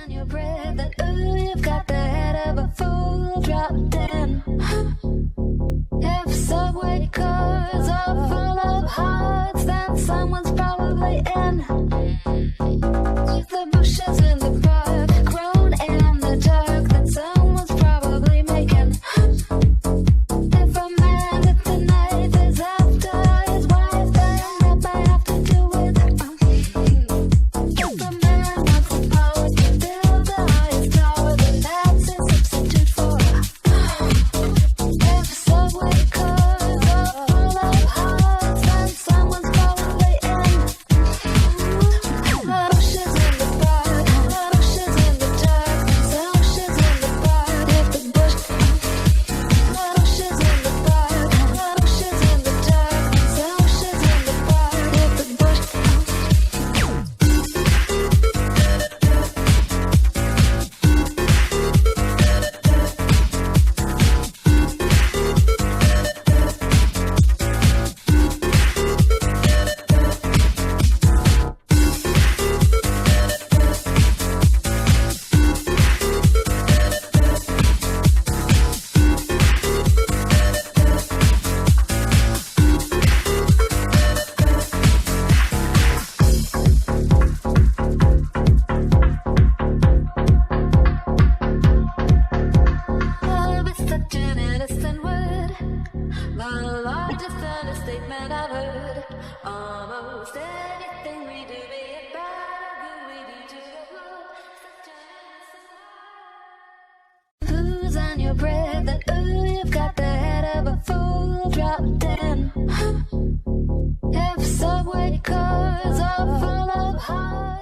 on your breath that ooh, you've got the head of a fool dropped in. If subway cars are full of hearts, then someone's probably in. If the bushes in the park grown in the dark, then someone's probably making. If a man with the knife is after his wife, then that might have to do with. If a man wants the power to build the highest tower, then that's his substitute for. If subway cars are full of hearts, then someone's probably in. Bushes in the park, bushes in the dark, then bushes in the park. If the bush, bushes in the park, bushes in the dark, then bushes in the park. If the bush. Love is such an innocent word, the largest understatement I've heard. Almost anything we do, be it bad or good, we do to the hood. Such an innocent word. Who's on your breath that ooh, you've got the head of a fool dropped in. If subway cars are full of hearts.